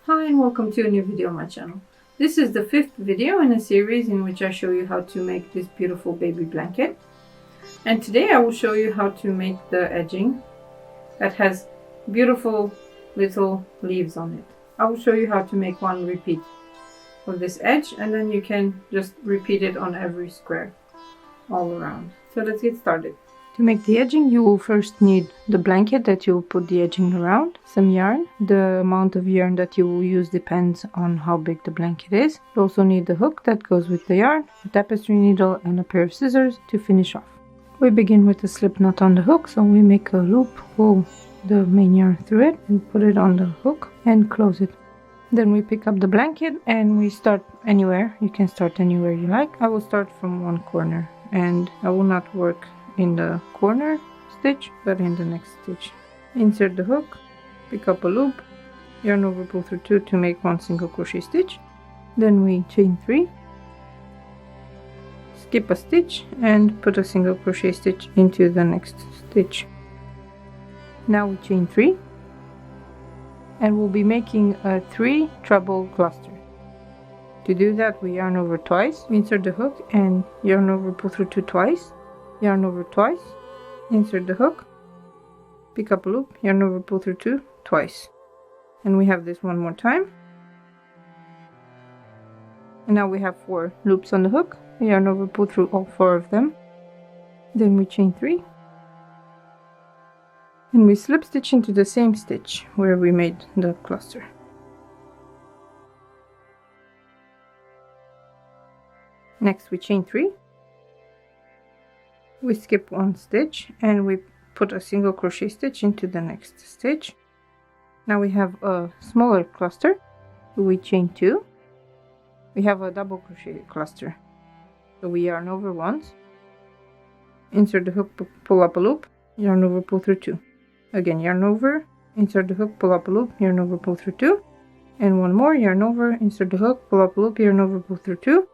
Hi and welcome to a new video on my channel. This is the 5th video in a series in which I show you how to make this beautiful baby blanket. And today I will show you how to make the edging that has beautiful little leaves on it. I will show you how to make one repeat of this edge, and then you can just repeat it on every square all around. So let's get started. To make the edging, you will first need the blanket that you will put the edging around, some yarn. The amount of yarn that you will use depends on how big the blanket is. You also need the hook that goes with the yarn, a tapestry needle and a pair of scissors to finish off. We begin with a slip knot on the hook, so we make a loop, pull the main yarn through it and put it on the hook and close it. Then we pick up the blanket and we start anywhere. You can start anywhere you like. I will start from one corner and I will not work in the corner stitch but in the next stitch. Insert the hook, pick up a loop, yarn over, pull through 2 to make one single crochet stitch. Then we chain 3, skip a stitch and put a single crochet stitch into the next stitch. Now we chain 3 and we'll be making a 3 treble cluster. To do that, we yarn over twice, insert the hook and yarn over, pull through 2 twice, yarn over twice, insert the hook, pick up a loop, yarn over, pull through 2 twice, and we have this one more time. And now we have 4 loops on the hook, yarn over, pull through all 4 of them. Then we chain 3 and we slip stitch into the same stitch where we made the cluster. Next we chain 3, we skip one stitch and we put a single crochet stitch into the next stitch. Now we have a smaller cluster, we chain 2, we have a double crochet cluster, so we yarn over once, insert the hook, pull up a loop, yarn over, pull through 2, again yarn over, insert the hook, pull up a loop, yarn over, pull through 2, and one more, yarn over, insert the hook, pull up a loop, yarn over, pull through 2,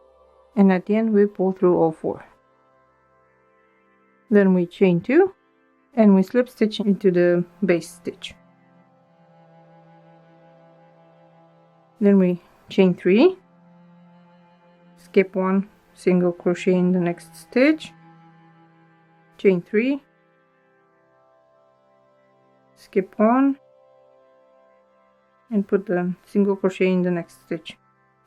and at the end we pull through all 4. Then we chain 2 and we slip stitch into the base stitch. Then we chain 3, skip one single crochet in the next stitch, chain 3, skip one and put the single crochet in the next stitch.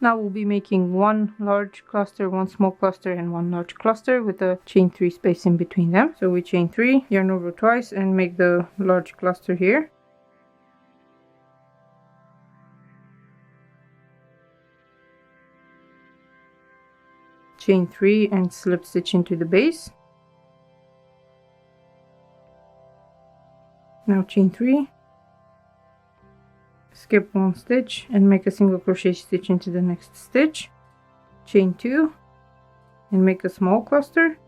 Now we'll be making one large cluster, one small cluster and one large cluster with a chain 3 space in between them. So we chain 3, yarn over twice and make the large cluster here. Chain 3 and slip stitch into the base. Now chain 3, skip one stitch and make a single crochet stitch into the next stitch, chain 2 and make a small cluster,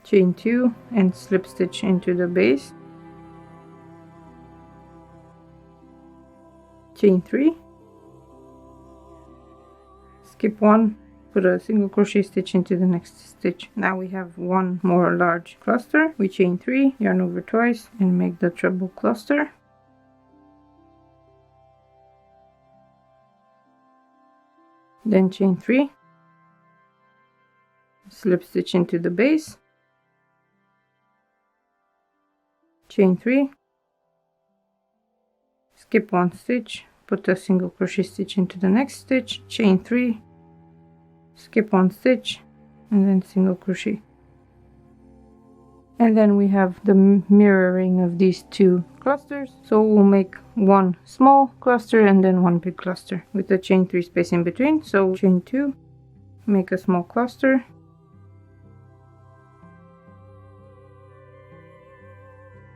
chain 2 and slip stitch into the base, chain 3, skip one, put a single crochet stitch into the next stitch. Now we have one more large cluster. We chain 3, yarn over twice and make the treble cluster. Then chain 3, slip stitch into the base, chain 3, skip one stitch, put a single crochet stitch into the next stitch, chain 3, skip one stitch and then single crochet. And then we have the mirroring of these 2 clusters, so we'll make one small cluster and then one big cluster with a chain 3 space in between. So chain 2, make a small cluster,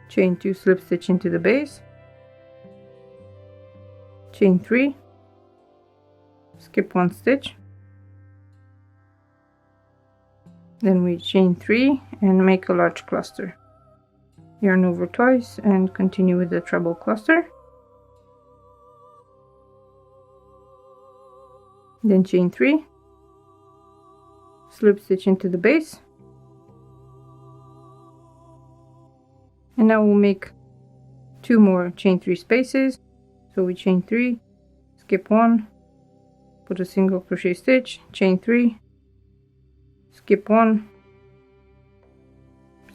chain 2, slip stitch into the base, chain 3, skip one stitch, then we chain 3 and make a large cluster, yarn over twice and continue with the treble cluster, then chain 3, slip stitch into the base, and now we'll make 2 more chain 3 spaces. So we chain 3, skip 1, put a single crochet stitch, chain 3, skip 1,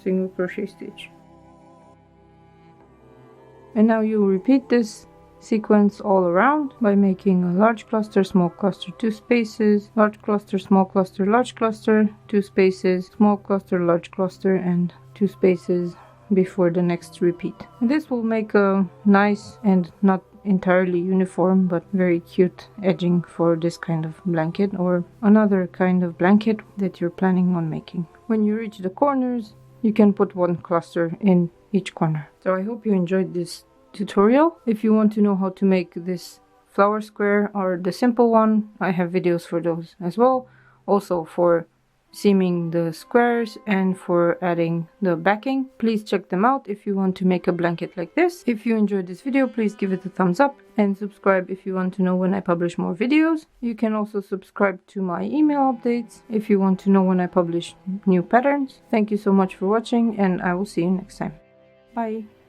single crochet stitch. And now you repeat this sequence all around by making a large cluster, small cluster, 2 spaces, large cluster, small cluster, large cluster, 2 spaces, small cluster, large cluster, and 2 spaces before the next repeat. And this will make a nice and not entirely uniform but very cute edging for this kind of blanket or another kind of blanket that you're planning on making. When you reach the corners, you can put 1 cluster in each corner. So I hope you enjoyed this tutorial. If you want to know how to make this flower square or the simple one, I have videos for those as well. Also for seaming the squares and for adding the backing. Please check them out if you want to make a blanket like this. If you enjoyed this video, please give it a thumbs up and subscribe if you want to know when I publish more videos. You can also subscribe to my email updates if you want to know when I publish new patterns. Thank you so much for watching, and I will see you next time. Bye!